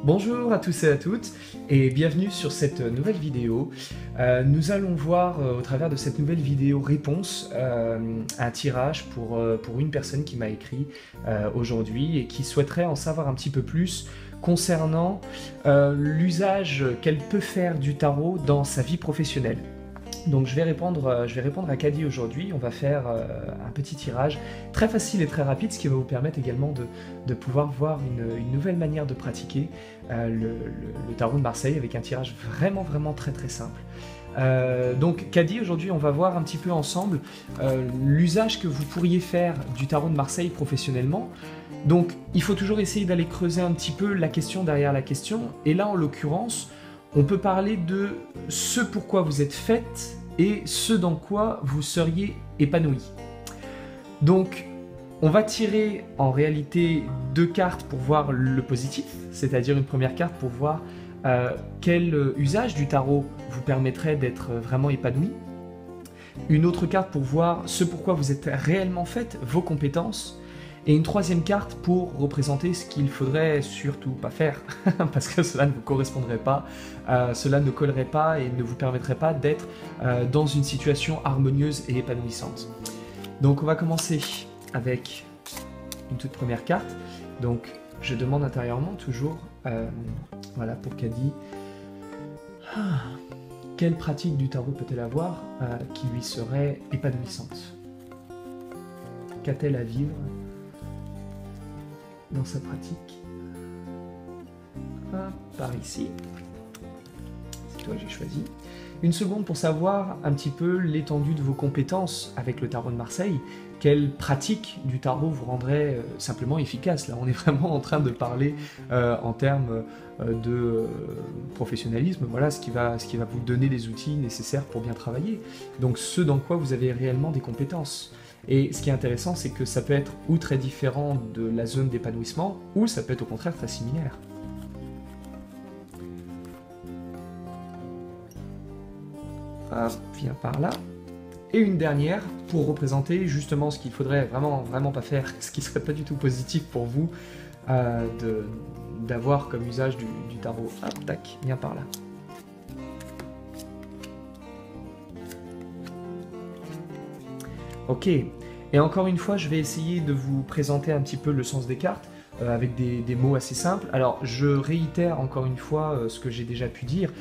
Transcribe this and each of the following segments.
Bonjour à tous et à toutes et bienvenue sur cette nouvelle vidéo. Nous allons voir au travers de cette nouvelle vidéo réponse un tirage pour une personne qui m'a écrit aujourd'hui et qui souhaiterait en savoir un petit peu plus concernant l'usage qu'elle peut faire du tarot dans sa vie professionnelle. Donc je vais répondre à Kadi aujourd'hui. On va faire un petit tirage très facile et très rapide, ce qui va vous permettre également de pouvoir voir une nouvelle manière de pratiquer le tarot de Marseille avec un tirage vraiment très simple. Donc Kadi, aujourd'hui on va voir un petit peu ensemble l'usage que vous pourriez faire du tarot de Marseille professionnellement. Donc il faut toujours essayer d'aller creuser un petit peu la question derrière la question, et là en l'occurrence on peut parler de ce pourquoi vous êtes faite et ce dans quoi vous seriez épanoui. Donc, on va tirer en réalité deux cartes pour voir le positif, c'est-à-dire une première carte pour voir quel usage du tarot vous permettrait d'être vraiment épanoui. Une autre carte pour voir ce pourquoi vous êtes réellement faite, vos compétences. Et une troisième carte pour représenter ce qu'il faudrait surtout pas faire, parce que cela ne vous correspondrait pas, cela ne collerait pas et ne vous permettrait pas d'être dans une situation harmonieuse et épanouissante. Donc on va commencer avec une toute première carte. Donc je demande intérieurement toujours, voilà pour Kadi, quelle pratique du tarot peut-elle avoir qui lui serait épanouissante? Qu'a-t-elle à vivre dans sa pratique? Par ici. C'est toi que j'ai choisi. Une seconde pour savoir un petit peu l'étendue de vos compétences avec le tarot de Marseille. Quelle pratique du tarot vous rendrait simplement efficace? Là, on est vraiment en train de parler en termes de professionnalisme. Voilà ce qui va vous donner les outils nécessaires pour bien travailler. Donc, ce dans quoi vous avez réellement des compétences. Et ce qui est intéressant, c'est que ça peut être ou très différent de la zone d'épanouissement, ou ça peut être au contraire très similaire. Hop, viens par là. Et une dernière pour représenter justement ce qu'il faudrait vraiment pas faire, ce qui serait pas du tout positif pour vous d'avoir comme usage du tarot. Hop, tac, viens par là. Ok, et encore une fois, je vais essayer de vous présenter un petit peu le sens des cartes avec des mots assez simples. Alors, je réitère encore une fois ce que j'ai déjà pu dire.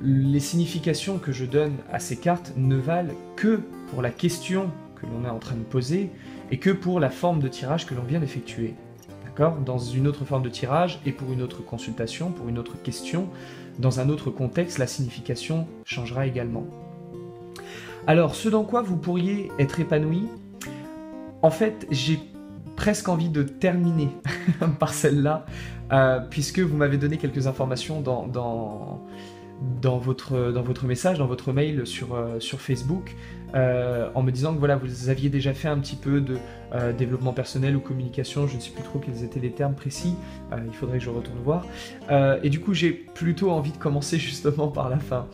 Les significations que je donne à ces cartes ne valent que pour la question que l'on est en train de poser et que pour la forme de tirage que l'on vient d'effectuer. D'accord ? Dans une autre forme de tirage et pour une autre consultation, pour une autre question, dans un autre contexte, la signification changera également. Alors, ce dans quoi vous pourriez être épanoui, en fait, j'ai presque envie de terminer par celle-là, puisque vous m'avez donné quelques informations dans votre message, dans votre mail sur Facebook, en me disant que voilà, vous aviez déjà fait un petit peu de développement personnel ou communication, je ne sais plus trop quels étaient les termes précis, il faudrait que je retourne voir. Et du coup, j'ai plutôt envie de commencer justement par la fin.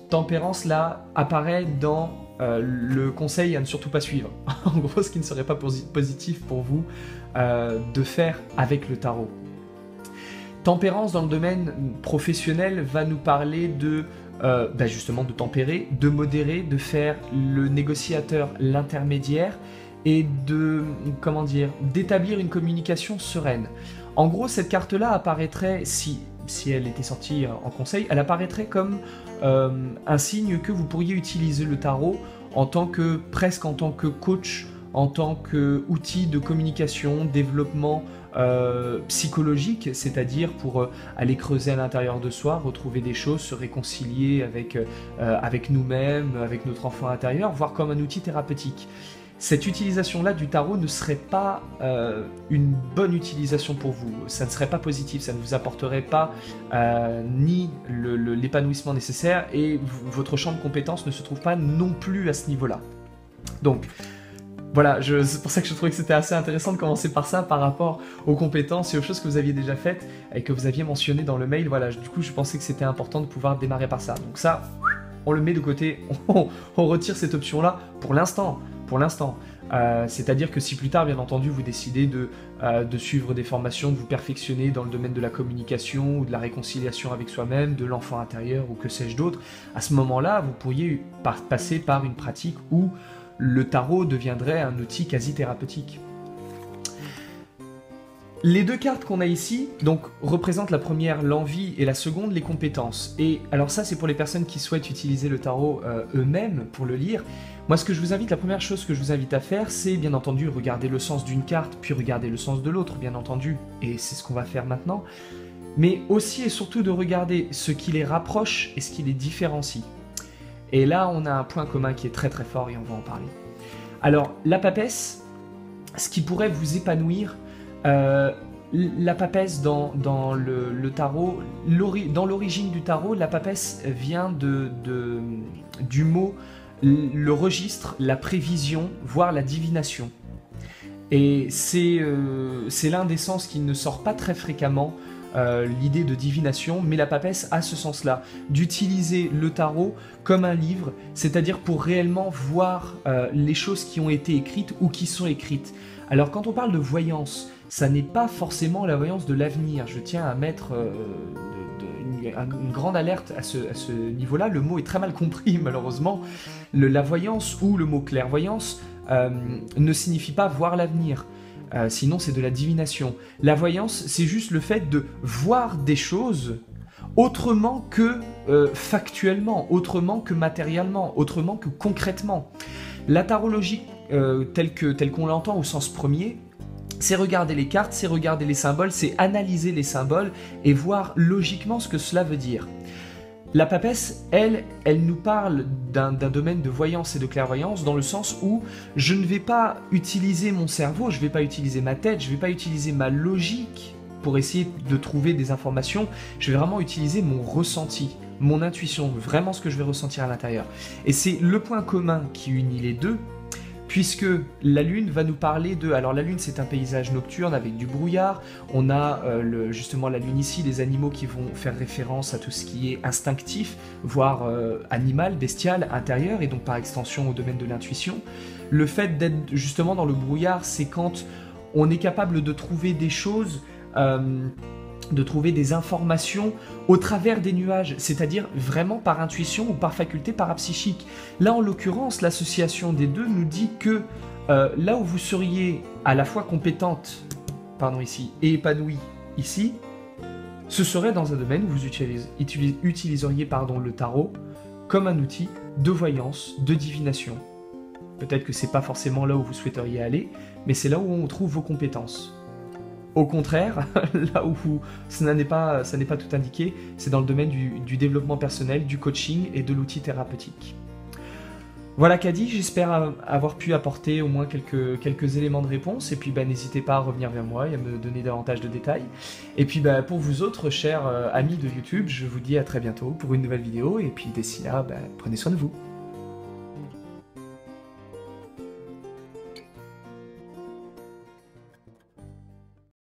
Tempérance là apparaît dans le conseil à ne surtout pas suivre. En gros, ce qui ne serait pas positif pour vous de faire avec le tarot. Tempérance dans le domaine professionnel va nous parler de justement de tempérer, de modérer, de faire le négociateur, l'intermédiaire et d'établir une communication sereine. En gros, cette carte-là apparaîtrait, si elle était sortie en conseil, elle apparaîtrait comme un signe que vous pourriez utiliser le tarot presque en tant que coach, en tant qu'outil de communication, développement psychologique, c'est-à-dire pour aller creuser à l'intérieur de soi, retrouver des choses, se réconcilier avec nous-mêmes, avec notre enfant intérieur, voire comme un outil thérapeutique. Cette utilisation-là du tarot ne serait pas une bonne utilisation pour vous, ça ne serait pas positif, ça ne vous apporterait pas ni l'épanouissement nécessaire et votre champ de compétences ne se trouve pas non plus à ce niveau-là. Donc, voilà, c'est pour ça que je trouvais que c'était assez intéressant de commencer par ça par rapport aux compétences et aux choses que vous aviez déjà faites et que vous aviez mentionnées dans le mail. Voilà, du coup, je pensais que c'était important de pouvoir démarrer par ça. Donc ça, on le met de côté, on retire cette option-là pour l'instant. C'est-à-dire que si plus tard, bien entendu, vous décidez de suivre des formations, de vous perfectionner dans le domaine de la communication ou de la réconciliation avec soi-même, de l'enfant intérieur ou que sais-je d'autre, à ce moment-là, vous pourriez passer par une pratique où le tarot deviendrait un outil quasi thérapeutique. Les deux cartes qu'on a ici, donc, représentent la première l'envie et la seconde les compétences. Et alors ça, c'est pour les personnes qui souhaitent utiliser le tarot eux-mêmes pour le lire. Moi, la première chose que je vous invite à faire, c'est bien entendu regarder le sens d'une carte, puis regarder le sens de l'autre, bien entendu. Et c'est ce qu'on va faire maintenant. Mais aussi et surtout de regarder ce qui les rapproche et ce qui les différencie. Et là, on a un point commun qui est très très fort et on va en parler. Alors, la papesse, ce qui pourrait vous épanouir, la papesse dans le tarot, dans l'origine du tarot, la papesse vient du mot le registre, la prévision, voire la divination. Et c'est l'un des sens qui ne sort pas très fréquemment, l'idée de divination, mais la papesse a ce sens-là, d'utiliser le tarot comme un livre, c'est-à-dire pour réellement voir les choses qui ont été écrites ou qui sont écrites. Alors quand on parle de voyance, ça n'est pas forcément la voyance de l'avenir. Je tiens à mettre une grande alerte à ce niveau-là. Le mot est très mal compris, malheureusement. La voyance ou le mot clairvoyance ne signifie pas voir l'avenir. Sinon, c'est de la divination. La voyance, c'est juste le fait de voir des choses autrement que factuellement, autrement que matériellement, autrement que concrètement. La tarologie, telle qu'on l'entend au sens premier, c'est regarder les cartes, c'est regarder les symboles, c'est analyser les symboles et voir logiquement ce que cela veut dire. La papesse, elle nous parle d'un domaine de voyance et de clairvoyance dans le sens où je ne vais pas utiliser mon cerveau, je ne vais pas utiliser ma tête, je ne vais pas utiliser ma logique pour essayer de trouver des informations, je vais vraiment utiliser mon ressenti, mon intuition, vraiment ce que je vais ressentir à l'intérieur. Et c'est le point commun qui unit les deux, puisque la Lune va nous parler de... Alors la Lune, c'est un paysage nocturne avec du brouillard. On a justement la Lune ici, les animaux qui vont faire référence à tout ce qui est instinctif, voire animal, bestial, intérieur, et donc par extension au domaine de l'intuition. Le fait d'être justement dans le brouillard, c'est quand on est capable de trouver des choses... de trouver des informations au travers des nuages, c'est-à-dire vraiment par intuition ou par faculté parapsychique. Là, en l'occurrence, l'association des deux nous dit que là où vous seriez à la fois compétente, ici, et épanouie ici, ce serait dans un domaine où vous utiliseriez le tarot comme un outil de voyance, de divination. Peut-être que c'est pas forcément là où vous souhaiteriez aller, mais c'est là où on trouve vos compétences. Au contraire, là où ça n'est pas tout indiqué, c'est dans le domaine du développement personnel, du coaching et de l'outil thérapeutique. Voilà qu'a dit, j'espère avoir pu apporter au moins quelques éléments de réponse, et puis n'hésitez pas à revenir vers moi et à me donner davantage de détails. Et puis pour vous autres, chers amis de YouTube, je vous dis à très bientôt pour une nouvelle vidéo, et puis d'ici là, prenez soin de vous.